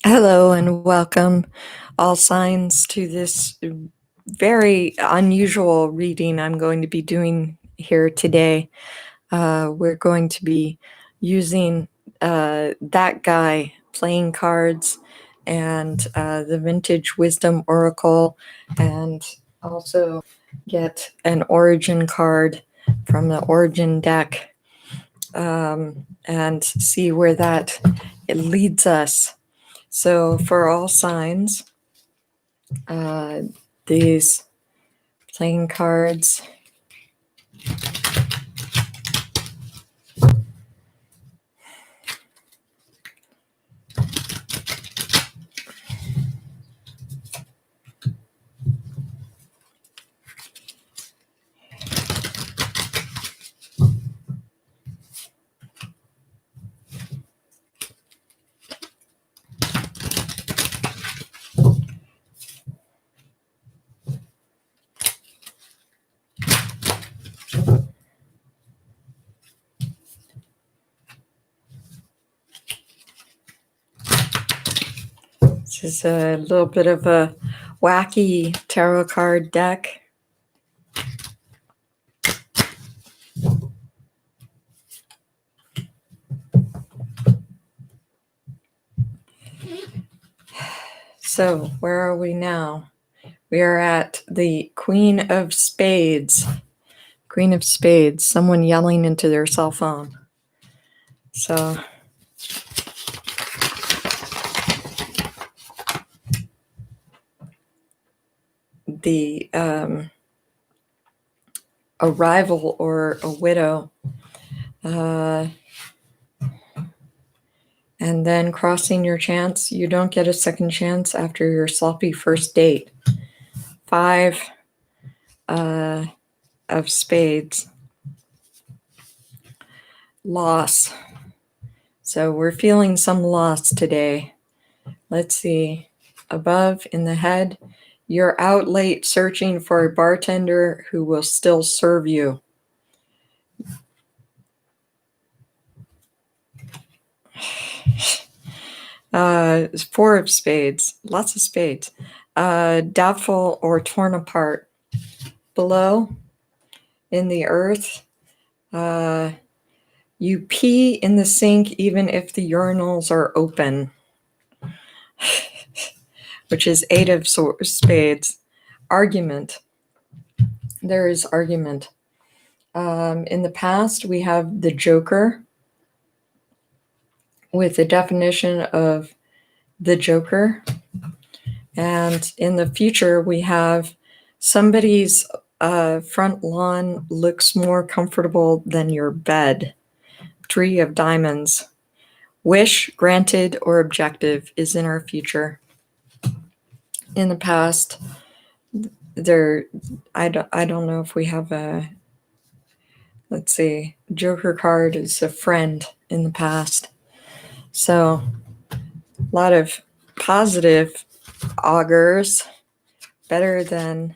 Hello and welcome, all signs, to this very unusual reading I'm going to be doing here today. We're going to be using that guy playing cards and the Vintage Wisdom Oracle, and also get an origin card from the origin deck, and see where that it leads us. So for all signs, these playing cards This is a little bit of a wacky tarot card deck. So where are we now? We are at the Queen of Spades. Queen of Spades, someone yelling into their cell phone. So the a rival or a widow, and then crossing your chance. You don't get a second chance after your sloppy first date. 5 of spades. Loss. So we're feeling some loss today. Let's see. Above in the head, you're out late searching for a bartender who will still serve you. Four of spades. Lots of spades. Doubtful or torn apart. Below in the earth, you pee in the sink even if the urinals are open, which is 8 of spades. Argument. There is argument. In the past, we have the Joker with the definition of the Joker. And in the future, we have somebody's front lawn looks more comfortable than your bed. 3 of diamonds. Wish, granted, or objective is in our future. In the past, I don't know if we have a, let's see, Joker card is a friend in the past. So a lot of positive augurs, better than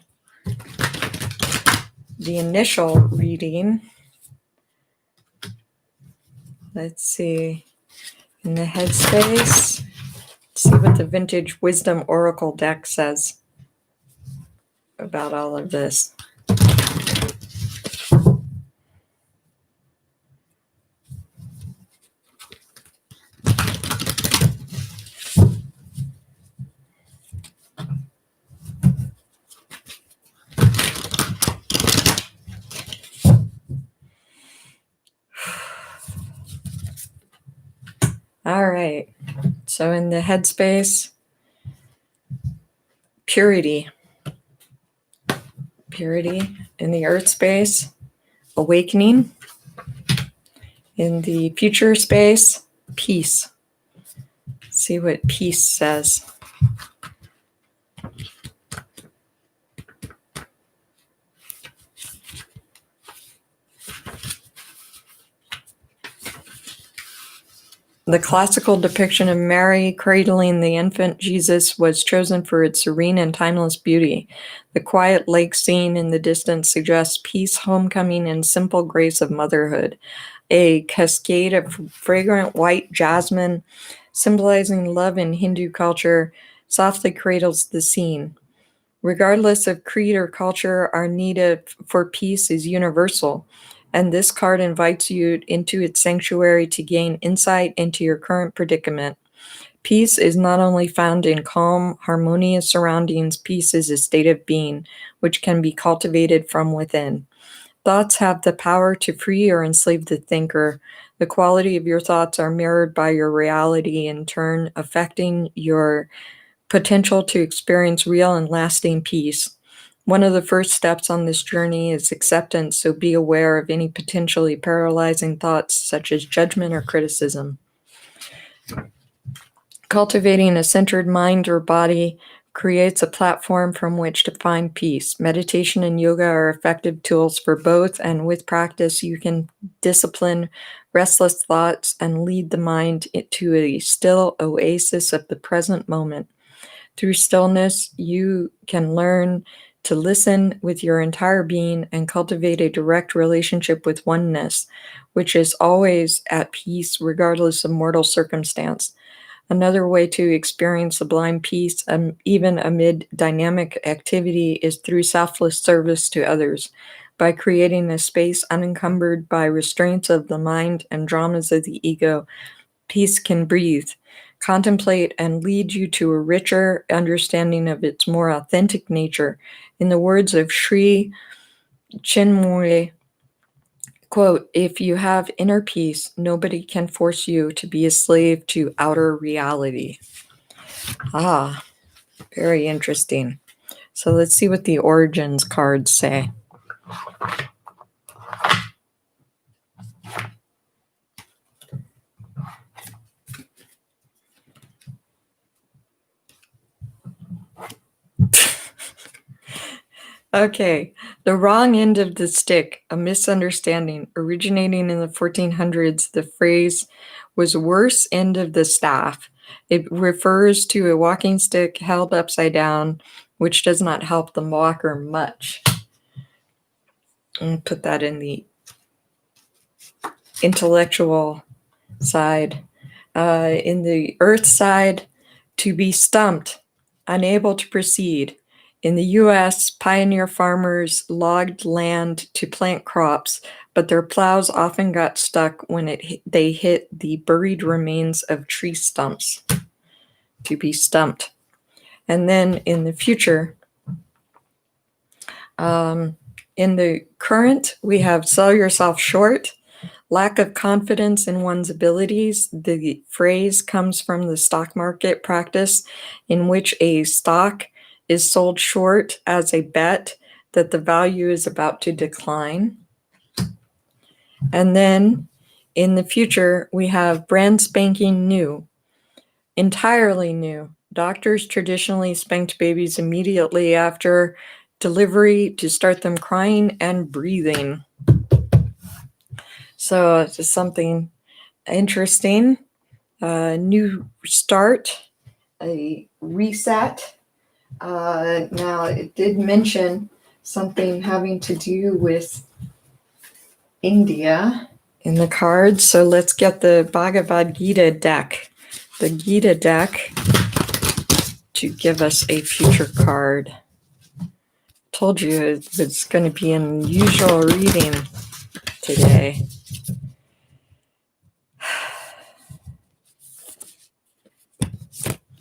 the initial reading. Let's see, in the headspace, let's see what the Vintage Wisdom Oracle deck says about all of this. All right, so in the headspace, purity. Purity. In the earth space, awakening. In the future space, peace. See what peace says. The classical depiction of Mary cradling the infant Jesus was chosen for its serene and timeless beauty. The quiet lake scene in the distance suggests peace, homecoming, and simple grace of motherhood. A cascade of fragrant white jasmine symbolizing love in Hindu culture, softly cradles the scene. Regardless of creed or culture, our for peace is universal, and this card invites you into its sanctuary to gain insight into your current predicament. Peace is not only found in calm, harmonious surroundings, peace is a state of being, which can be cultivated from within. Thoughts have the power to free or enslave the thinker. The quality of your thoughts are mirrored by your reality, in turn, affecting your potential to experience real and lasting peace. One of the first steps on this journey is acceptance, so be aware of any potentially paralyzing thoughts such as judgment or criticism. Cultivating a centered mind or body creates a platform from which to find peace. Meditation and yoga are effective tools for both, and with practice, you can discipline restless thoughts and lead the mind to a still oasis of the present moment. Through stillness, you can learn to listen with your entire being and cultivate a direct relationship with oneness, which is always at peace regardless of mortal circumstance. Another way to experience sublime peace, even amid dynamic activity, is through selfless service to others. By creating a space unencumbered by restraints of the mind and dramas of the ego, peace can breathe, contemplate, and lead you to a richer understanding of its more authentic nature. In the words of Sri Chinmoy, quote, "If you have inner peace, nobody can force you to be a slave to outer reality." Ah, very interesting. So let's see what the origins cards say. Okay, the wrong end of the stick, a misunderstanding. Originating in the 1400s, the phrase was worse end of the staff. It refers to a walking stick held upside down, which does not help the walker much. And put that in the intellectual side. In the earth side, to be stumped, unable to proceed. In the US, pioneer farmers logged land to plant crops, but their plows often got stuck when they hit the buried remains of tree stumps. To be stumped. And then in the future, in the current, we have sell yourself short. Lack of confidence in one's abilities. The phrase comes from the stock market practice in which a stock is sold short as a bet that the value is about to decline. And then in the future, we have brand spanking new, entirely new. Doctors traditionally spanked babies immediately after delivery to start them crying and breathing. So it's just something interesting. A new start, a reset. Now, it did mention something having to do with India in the cards. So let's get the Bhagavad Gita deck. The Gita deck to give us a future card. Told you it's going to be an unusual reading today.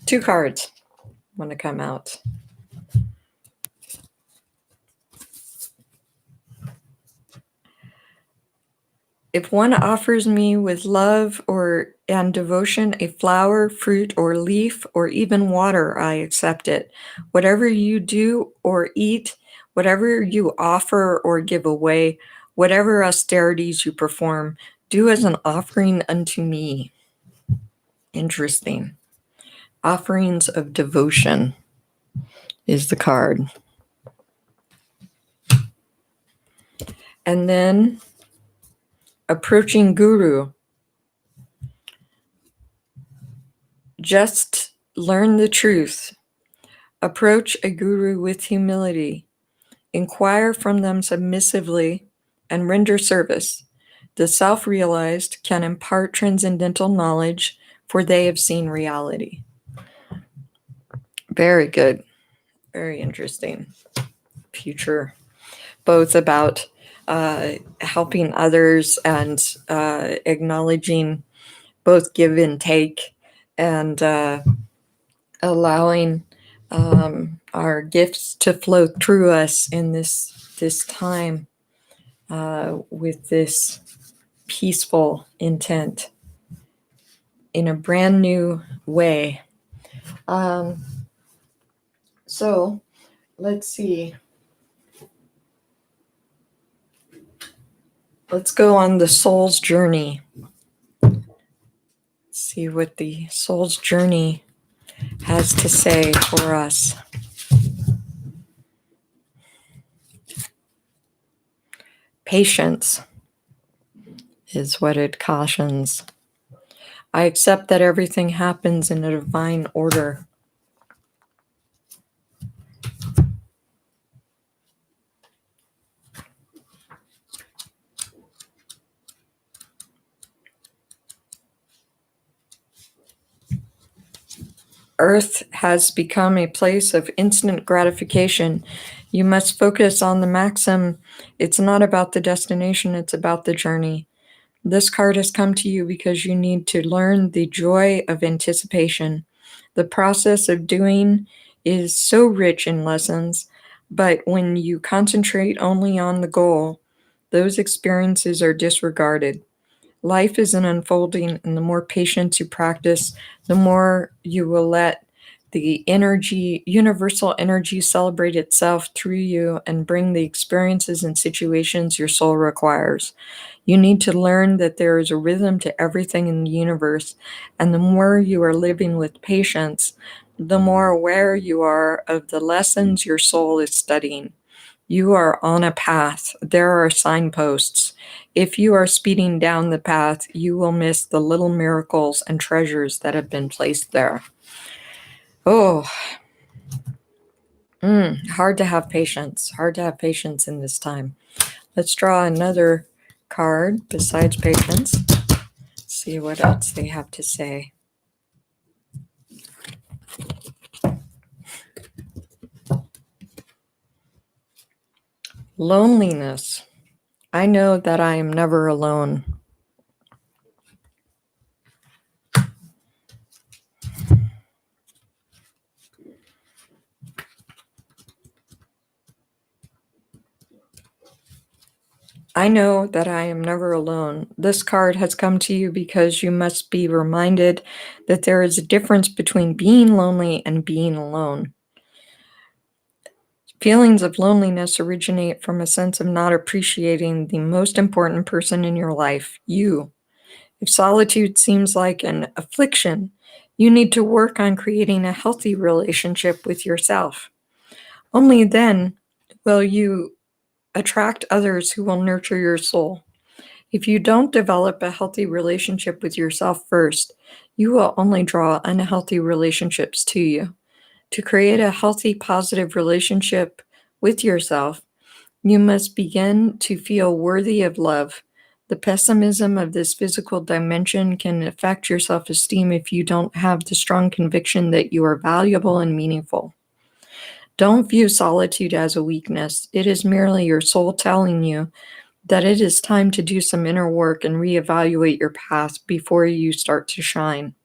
Two cards want to come out. If one offers me with love and devotion a flower, fruit, or leaf, or even water, I accept it. Whatever you do or eat, whatever you offer or give away, whatever austerities you perform, do as an offering unto me. Interesting. Offerings of devotion is the card. And then approaching guru. Just learn the truth. Approach a guru with humility. Inquire from them submissively and render service. The self-realized can impart transcendental knowledge, for they have seen reality. Very good. Very interesting. Future, both about helping others and acknowledging both give and take, and allowing our gifts to flow through us in this time with this peaceful intent in a brand new way. So let's see. Let's go on the soul's journey. See what the soul's journey has to say for us. Patience is what it cautions. I accept that everything happens in a divine order. Earth has become a place of instant gratification. You must focus on the maxim. It's not about the destination, it's about the journey. This card has come to you because you need to learn the joy of anticipation. The process of doing is so rich in lessons, but when you concentrate only on the goal, those experiences are disregarded. Life is an unfolding, and the more patience you practice, the more you will let the energy, universal energy, celebrate itself through you and bring the experiences and situations your soul requires. You need to learn that there is a rhythm to everything in the universe, and the more you are living with patience, the more aware you are of the lessons your soul is studying. You are on a path. There are signposts. If you are speeding down the path, you will miss the little miracles and treasures that have been placed there. Oh, hard to have patience. Hard to have patience in this time. Let's draw another card besides patience. See what else they have to say. Loneliness. I know that I am never alone. I know that I am never alone. This card has come to you because you must be reminded that there is a difference between being lonely and being alone. Feelings of loneliness originate from a sense of not appreciating the most important person in your life, you. If solitude seems like an affliction, you need to work on creating a healthy relationship with yourself. Only then will you attract others who will nurture your soul. If you don't develop a healthy relationship with yourself first, you will only draw unhealthy relationships to you. To create a healthy, positive relationship with yourself, you must begin to feel worthy of love. The pessimism of this physical dimension can affect your self-esteem if you don't have the strong conviction that you are valuable and meaningful. Don't view solitude as a weakness. It is merely your soul telling you that it is time to do some inner work and reevaluate your path before you start to shine.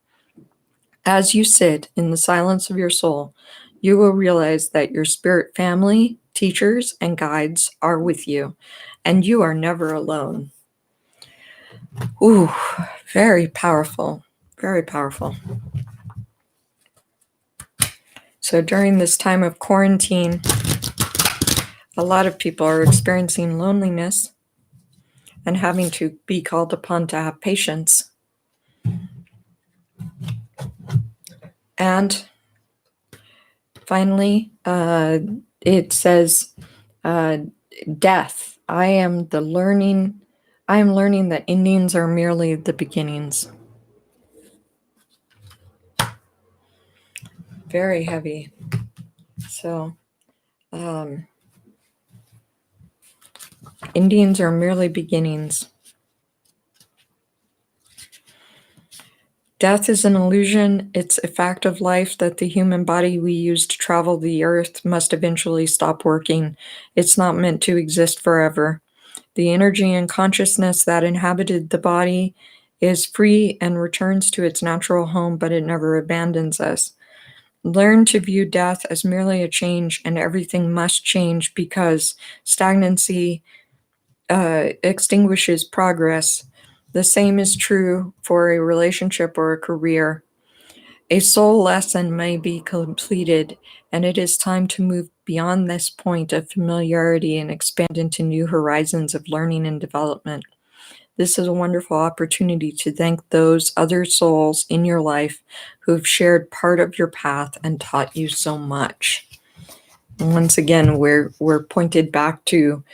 As you sit in the silence of your soul, you will realize that your spirit family, teachers, and guides are with you, and you are never alone. Ooh, very powerful, very powerful. So during this time of quarantine, a lot of people are experiencing loneliness and having to be called upon to have patience. And finally, it says, death. I am learning that endings are merely the beginnings. Very heavy. So, endings are merely beginnings. Death is an illusion. It's a fact of life that the human body we use to travel the earth must eventually stop working. It's not meant to exist forever. The energy and consciousness that inhabited the body is free and returns to its natural home, but it never abandons us. Learn to view death as merely a change, and everything must change because stagnancy extinguishes progress. The same is true for a relationship or a career. A soul lesson may be completed, and it is time to move beyond this point of familiarity and expand into new horizons of learning and development. This is a wonderful opportunity to thank those other souls in your life who have shared part of your path and taught you so much. And once again, we're pointed back to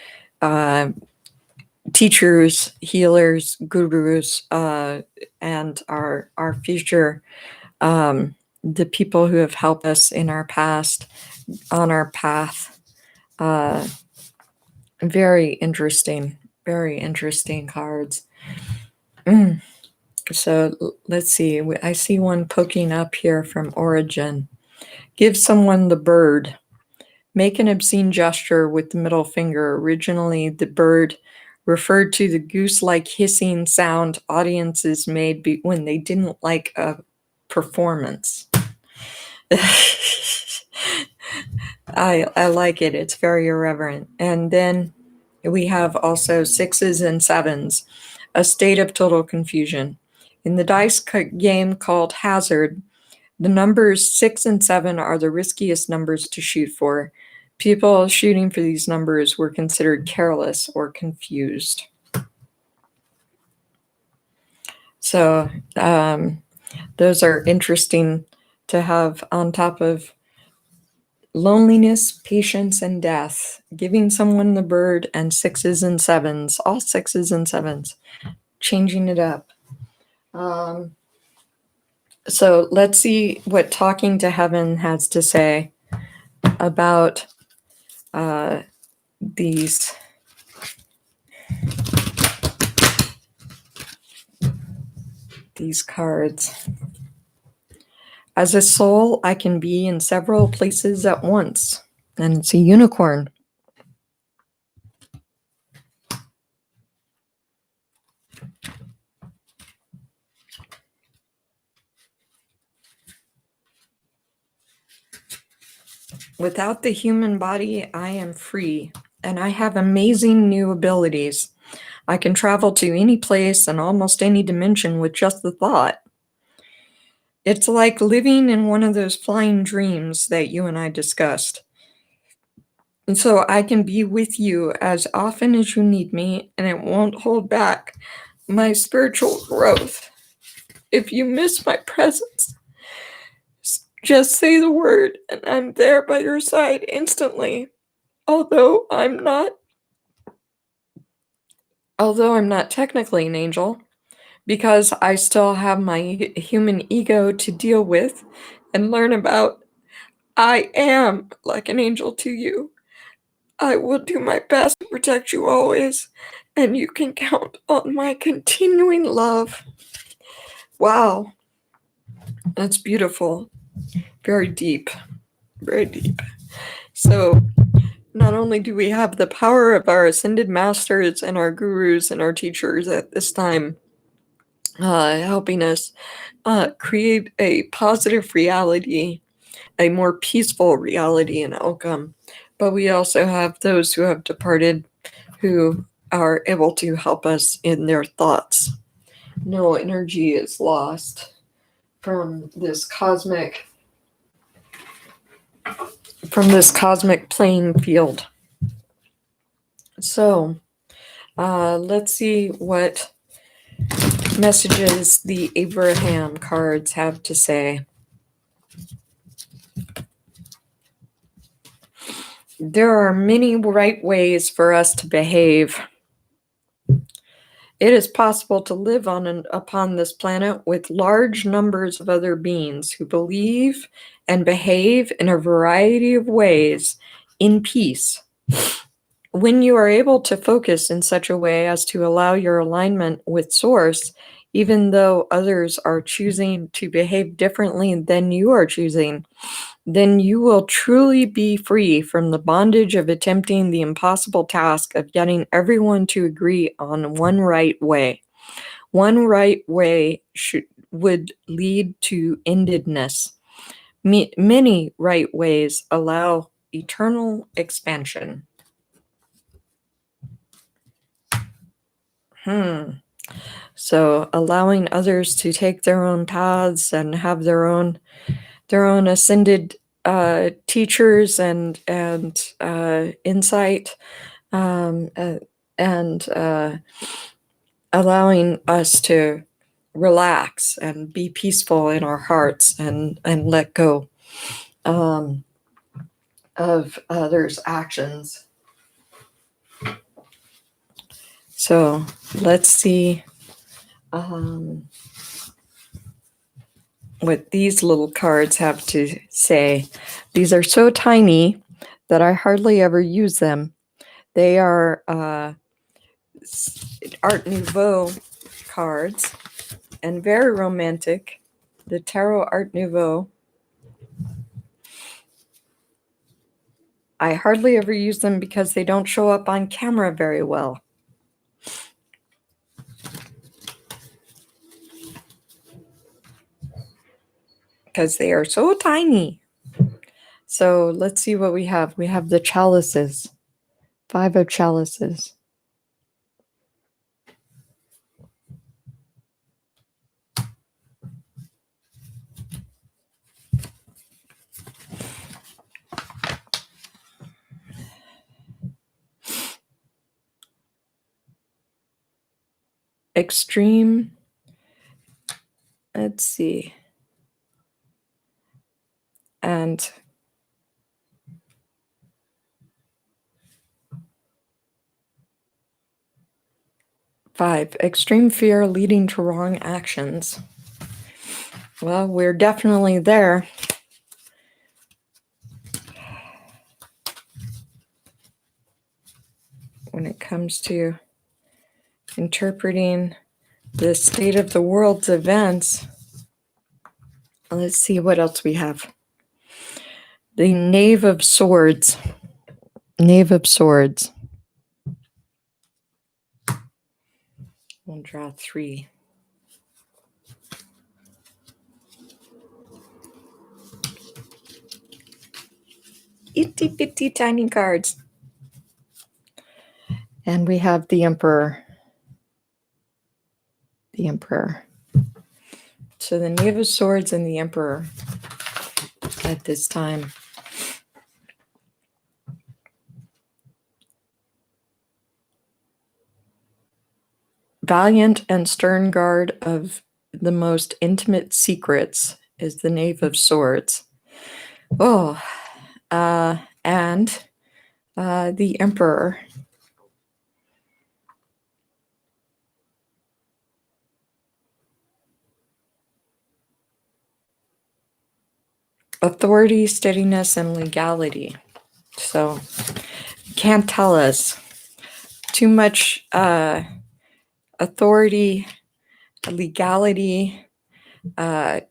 teachers, healers, gurus, and our future, the people who have helped us in our past on our path. Very interesting cards. So let's see. I see one poking up here from Origin. Give someone the bird. Make an obscene gesture with the middle finger. Originally, the bird referred to the goose-like hissing sound audiences made when they didn't like a performance. I like it. It's very irreverent. And then we have also sixes and sevens, a state of total confusion. In the dice game called Hazard, the numbers 6 and 7 are the riskiest numbers to shoot for. People shooting for these numbers were considered careless or confused. So those are interesting to have on top of loneliness, patience, and death. Giving someone the bird and sixes and sevens, all sixes and sevens, changing it up. So let's see what Talking to Heaven has to say about these cards. As a soul, I can be in several places at once. And it's a unicorn. Without the human body, I am free, and I have amazing new abilities. I can travel to any place and almost any dimension with just the thought. It's like living in one of those flying dreams that you and I discussed. And so I can be with you as often as you need me, and it won't hold back my spiritual growth. If you miss my presence, just say the word, and I'm there by your side instantly. Although I'm not technically an angel, because I still have my human ego to deal with and learn about, I am like an angel to you. I will do my best to protect you always, and you can count on my continuing love. Wow. That's beautiful. Very deep. Very deep. So, not only do we have the power of our ascended masters and our gurus and our teachers at this time helping us create a positive reality, a more peaceful reality and outcome, but we also have those who have departed who are able to help us in their thoughts. No energy is lost from this cosmic playing field. So let's see what messages the Abraham cards have to say. There are many right ways for us to behave. It is possible to live upon this planet with large numbers of other beings who believe and behave in a variety of ways in peace. When you are able to focus in such a way as to allow your alignment with Source, even though others are choosing to behave differently than you are choosing, then you will truly be free from the bondage of attempting the impossible task of getting everyone to agree on one right way. One right way would lead to endedness. Many right ways allow eternal expansion. So allowing others to take their own paths and have their own ascended teachers and insight, and allowing us to relax and be peaceful in our hearts and let go of others' actions. So let's see what these little cards have to say. These are so tiny that I hardly ever use them. They are Art Nouveau cards and very romantic. The Tarot Art Nouveau. I hardly ever use them because they don't show up on camera very well. Because they are so tiny. So let's see what we have. We have the chalices. 5 of chalices. Extreme. Let's see. And 5, extreme fear leading to wrong actions. Well, we're definitely there. When it comes to interpreting the state of the world's events. Let's see what else we have. The Knave of Swords. Knave of Swords. We'll draw 3. Itty bitty tiny cards. And we have the Emperor. The Emperor. So the Knave of Swords and the Emperor at this time. Valiant and stern guard of the most intimate secrets is the Knave of Swords. Oh, and the Emperor. Authority, steadiness, and legality. So, can't tell us. Too much authority, legality,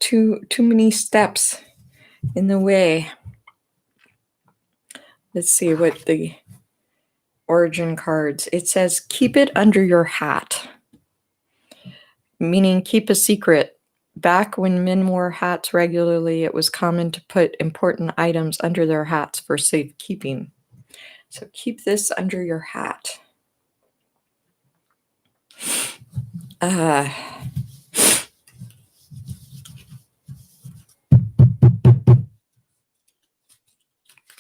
too many steps in the way. Let's see what the origin cards. It says, keep it under your hat, meaning keep a secret. Back when men wore hats regularly, it was common to put important items under their hats for safekeeping. So keep this under your hat. Let's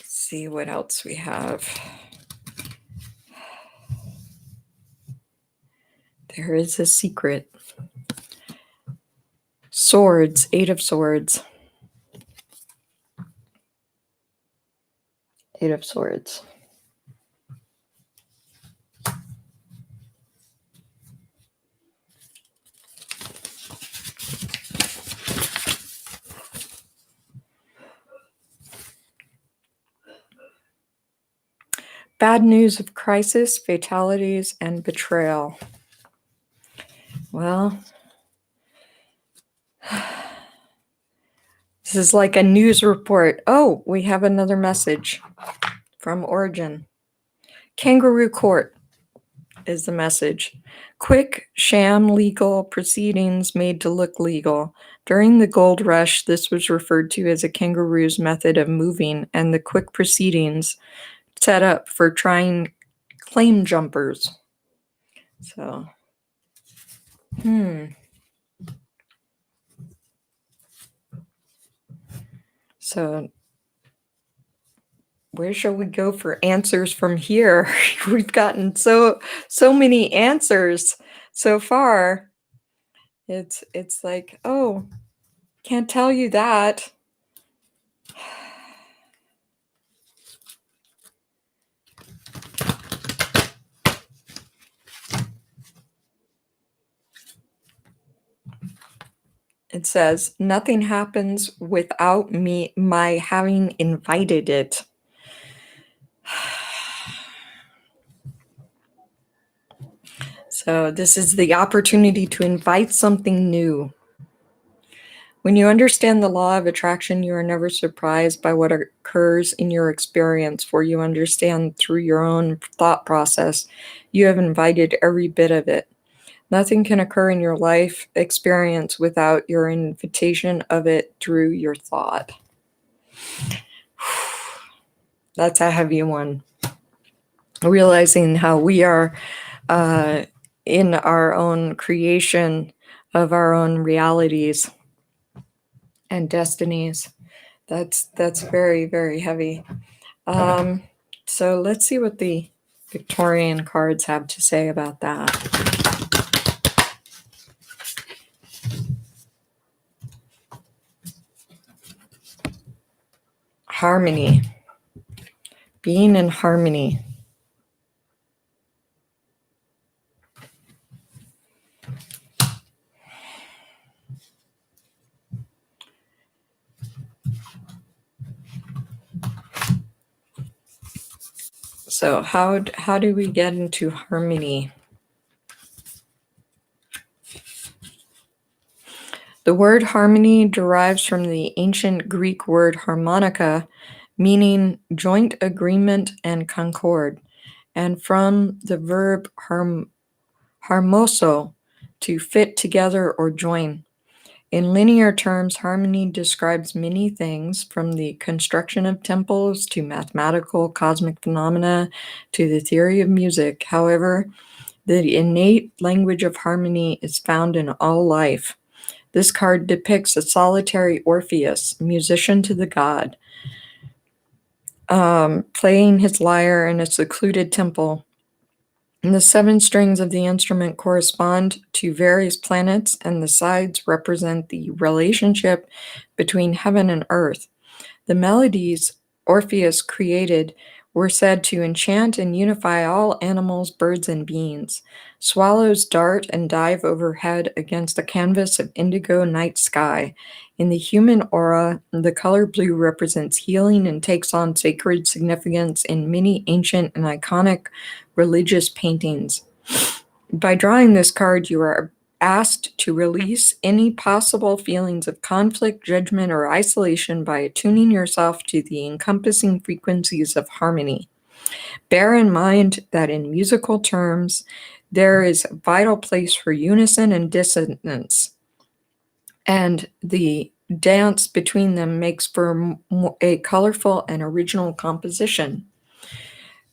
see what else we have. There is a secret. Swords, 8 of Swords. 8 of Swords. Bad news of crisis, fatalities, and betrayal. Well, this is like a news report. Oh, we have another message from Origin. Kangaroo Court is the message. Quick, sham legal proceedings made to look legal. During the gold rush, this was referred to as a kangaroo's method of moving, and the quick proceedings set up for trying claim jumpers. So, So, where shall we go for answers from here? We've gotten so many answers so far. It's like, oh, can't tell you that. It says, nothing happens without my having invited it. So this is the opportunity to invite something new. When you understand the law of attraction, you are never surprised by what occurs in your experience, for you understand through your own thought process. You have invited every bit of it. Nothing can occur in your life experience without your invitation of it through your thought. That's a heavy one. Realizing how we are in our own creation of our own realities and destinies. That's very, very heavy. So let's see what the Victorian cards have to say about that. Harmony. Being in harmony. So how do we get into harmony? The word harmony derives from the ancient Greek word harmonica, meaning joint agreement and concord, and from the verb harmoso, to fit together or join. In linear terms, harmony describes many things, from the construction of temples to mathematical cosmic phenomena to the theory of music. However, the innate language of harmony is found in all life. This card depicts a solitary Orpheus, musician to the god, playing his lyre in a secluded temple. And the 7 strings of the instrument correspond to various planets, and the sides represent the relationship between heaven and earth. The melodies Orpheus created were said to enchant and unify all animals, birds, and beings. Swallows dart and dive overhead against a canvas of indigo night sky. In the human aura, the color blue represents healing and takes on sacred significance in many ancient and iconic religious paintings. By drawing this card, you are asked to release any possible feelings of conflict, judgment, or isolation by attuning yourself to the encompassing frequencies of harmony. Bear in mind that in musical terms, there is a vital place for unison and dissonance, and the dance between them makes for a colorful and original composition.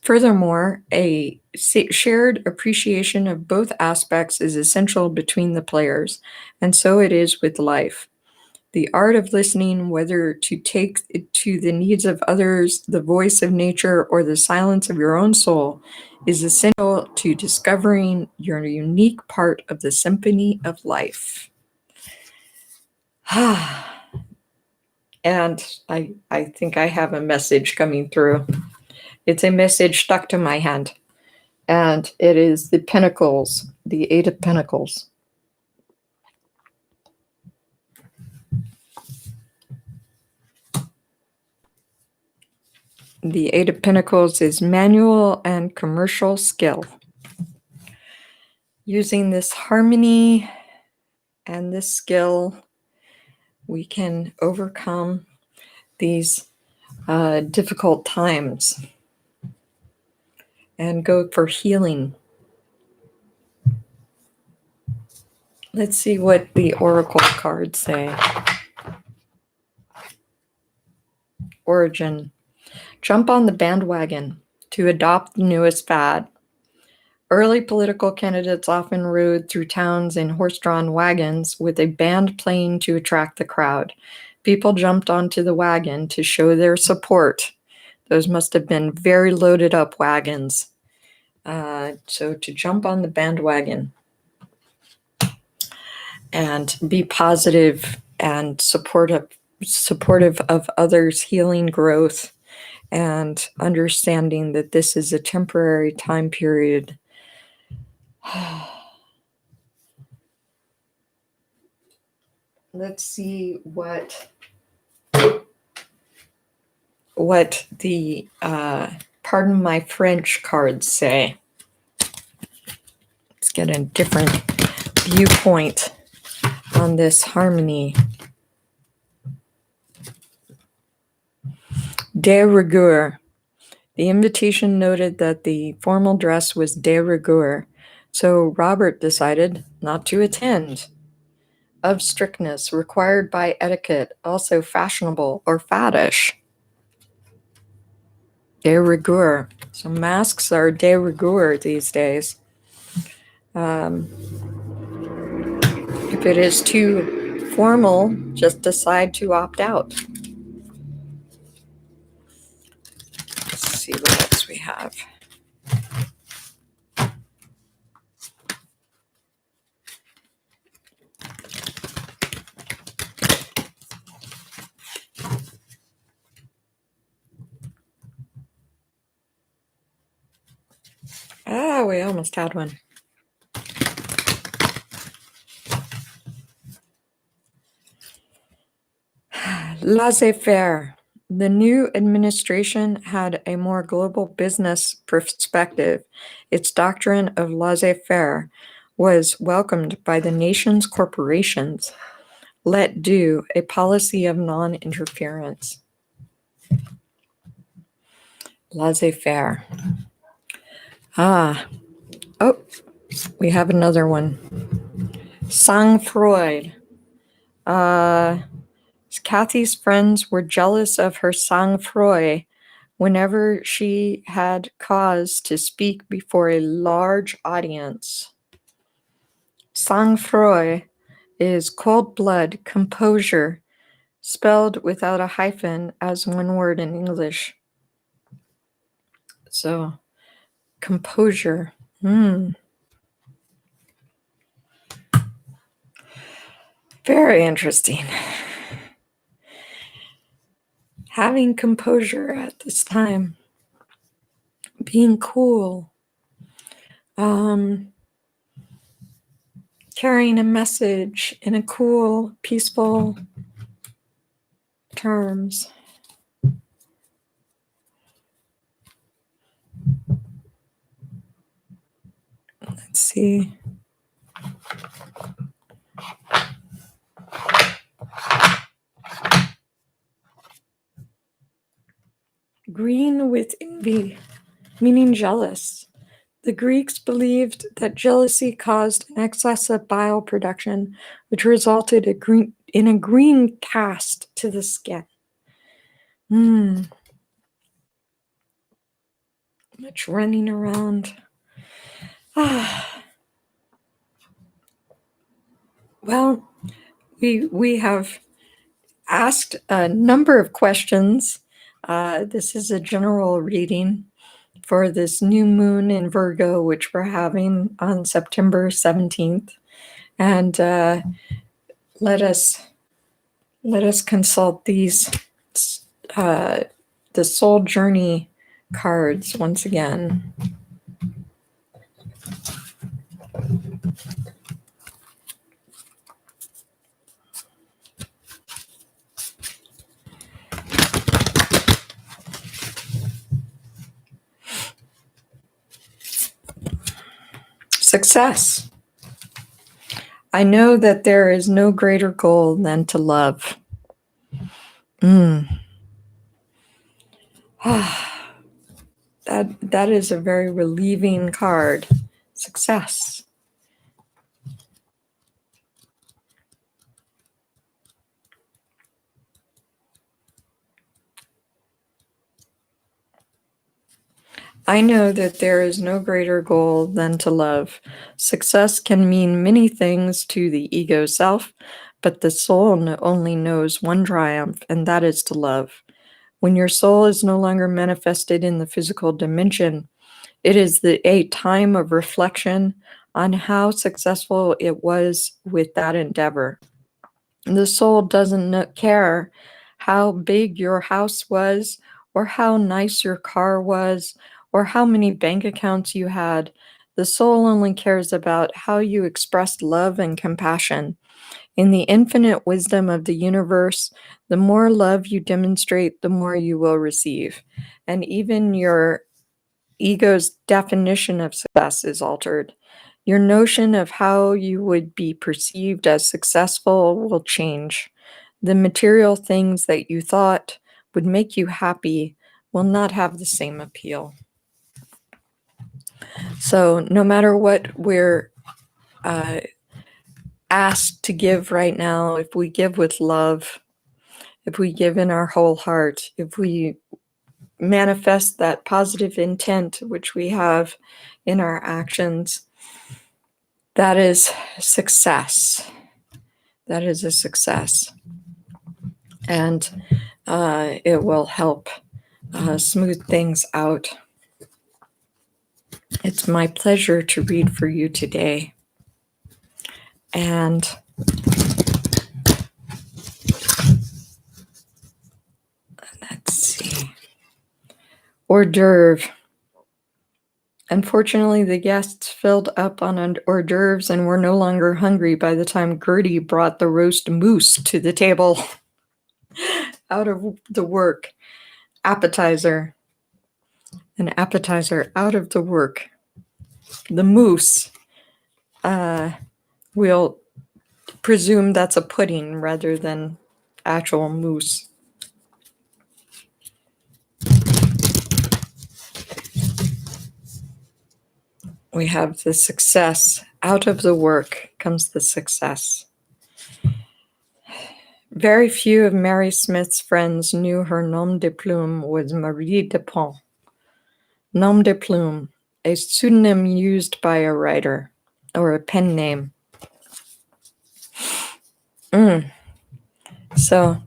Furthermore, a shared appreciation of both aspects is essential between the players, and so it is with life. The art of listening, whether to take to the needs of others, the voice of nature, or the silence of your own soul, is essential to discovering your unique part of the symphony of life. And I think I have a message coming through. It's a message stuck to my hand. And it is the Pentacles, the 8 of Pentacles. The Eight of Pentacles is manual and commercial skill. Using this harmony and this skill, we can overcome these difficult times and go for healing. Let's see what the Oracle cards say. Origin. Jump on the bandwagon to adopt the newest fad. Early political candidates often rode through towns in horse-drawn wagons with a band playing to attract the crowd. People jumped onto the wagon to show their support. Those must have been very loaded up wagons. So to jump on the bandwagon and be positive and supportive of others' healing growth, and understanding that this is a temporary time period. Let's see what the pardon my French cards say. Let's get a different viewpoint on this harmony. De rigueur. The invitation noted that the formal dress was de rigueur, so Robert decided not to attend. Of strictness, required by etiquette, also fashionable or faddish. De rigueur. So masks are de rigueur these days. If it is too formal, just decide to opt out. Let's see what else we have. We almost had one. Laissez-faire. The new administration had a more global business perspective. Its doctrine of laissez-faire was welcomed by the nation's corporations. Let do, a policy of non-interference. Laissez-faire. Oh, we have another one. Sang-froid. Kathy's friends were jealous of her sang-froid whenever she had cause to speak before a large audience. Sang-froid is cold blood, composure, spelled without a hyphen as one word in English. So, composure. Very interesting. Having composure at this time. Being cool. Carrying a message in a cool, peaceful terms. Let's see. Green with envy, meaning jealous. The Greeks believed that jealousy caused an excess of bile production, which resulted in a green cast to the skin. Much running around. Well, we have asked a number of questions. This is a general reading for this new moon in Virgo, which we're having on September 17th. And let us consult these, the soul journey cards once again. Success. I know that there is no greater goal than to love. That is a very relieving card. Success. I know that there is no greater goal than to love. Success can mean many things to the ego self, but the soul only knows one triumph, and that is to love. When your soul is no longer manifested in the physical dimension, it is a time of reflection on how successful it was with that endeavor. The soul doesn't care how big your house was, or how nice your car was, or how many bank accounts you had. The soul only cares about how you expressed love and compassion. In the infinite wisdom of the universe, the more love you demonstrate, the more you will receive. And even your ego's definition of success is altered. Your notion of how you would be perceived as successful will change. The material things that you thought would make you happy will not have the same appeal. So, no matter what we're asked to give right now, if we give with love, if we give in our whole heart, if we manifest that positive intent which we have in our actions, that is success. That is a success. And it will help smooth things out. It's my pleasure to read for you today. And let's see. Hors d'oeuvre. Unfortunately, the guests filled up on hors d'oeuvres and were no longer hungry by the time Gertie brought the roast moose to the table. Out of the work. Appetizer. An appetizer out of the work. The moose. We'll presume that's a pudding rather than actual moose. We have the success. Out of the work comes the success. Very few of Mary Smith's friends knew her nom de plume was Marie Dupont. Nom de plume, a pseudonym used by a writer, or a pen name. So,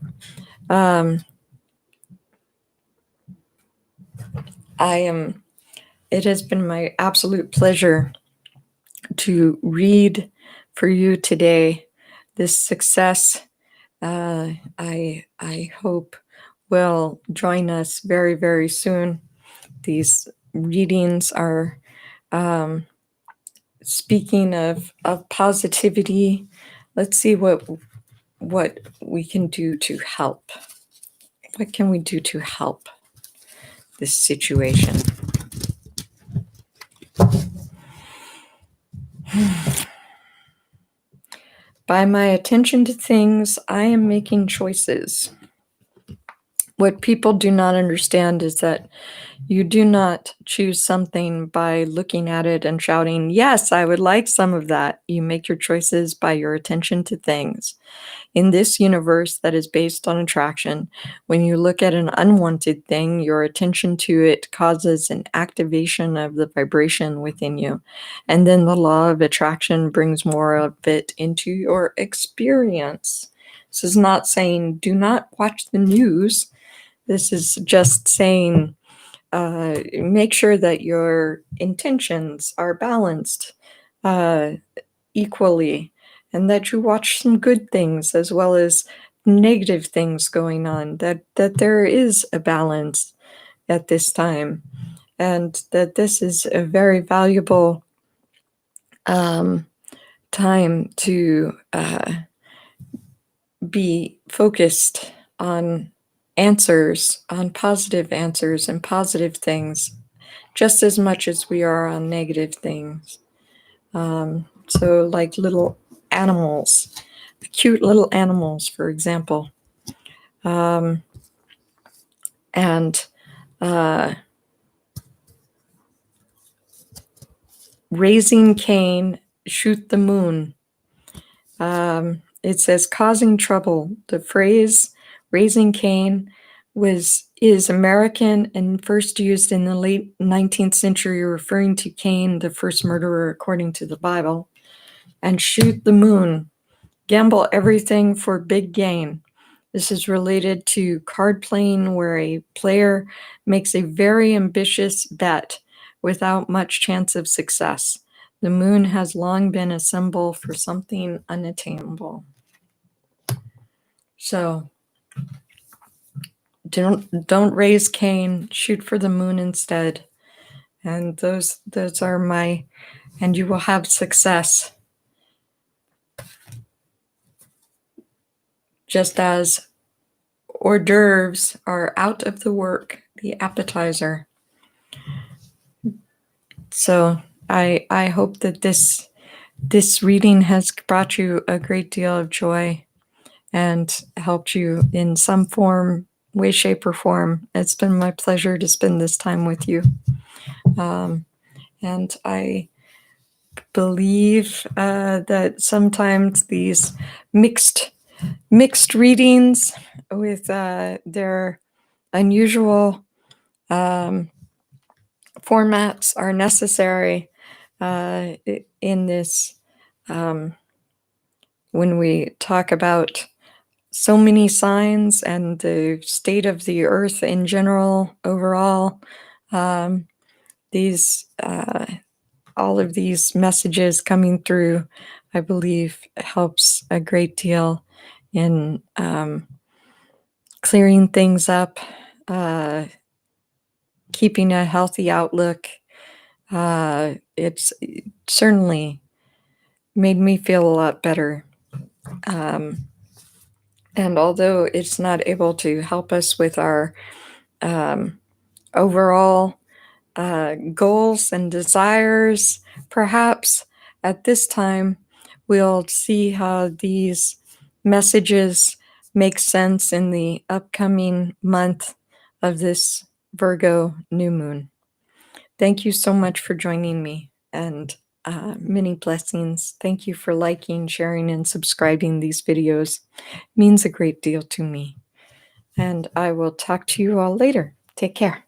it has been my absolute pleasure to read for you today. This success, I hope, will join us very, very soon. These readings are speaking of positivity. Let's see what we can do to help. What can we do to help this situation? By my attention to things, I am making choices. What people do not understand is that you do not choose something by looking at it and shouting, "Yes, I would like some of that." You make your choices by your attention to things. In this universe that is based on attraction, when you look at an unwanted thing, your attention to it causes an activation of the vibration within you. And then the law of attraction brings more of it into your experience. This is not saying do not watch the news. This is just saying make sure that your intentions are balanced equally, and that you watch some good things as well as negative things going on, that there is a balance at this time, and that this is a very valuable time to be focused on answers, on positive answers and positive things, just as much as we are on negative things. So like little animals, cute little animals, for example. And raising Cain, shoot the moon. It says causing trouble. The phrase raising Cain is American and first used in the late 19th century, referring to Cain, the first murderer according to the Bible. And shoot the moon, gamble everything for big gain. This is related to card playing, where a player makes a very ambitious bet without much chance of success. The moon has long been a symbol for something unattainable. So don't raise Cain, shoot for the moon instead. And those are my, and you will have success. Just as hors d'oeuvres are out of the work, the appetizer. So I hope that this reading has brought you a great deal of joy and helped you in some form, way, shape, or form. It's been my pleasure to spend this time with you. And I believe that sometimes these mixed readings with their unusual formats are necessary in this when we talk about so many signs and the state of the earth in general overall. These all of these messages coming through, I believe, helps a great deal in clearing things up, keeping a healthy outlook. It's certainly made me feel a lot better. And although it's not able to help us with our overall goals and desires, perhaps at this time we'll see how these messages make sense in the upcoming month of this Virgo new moon. Thank you so much for joining me, and many blessings. Thank you for liking, sharing, and subscribing these videos. It means a great deal to me. And I will talk to you all later. Take care.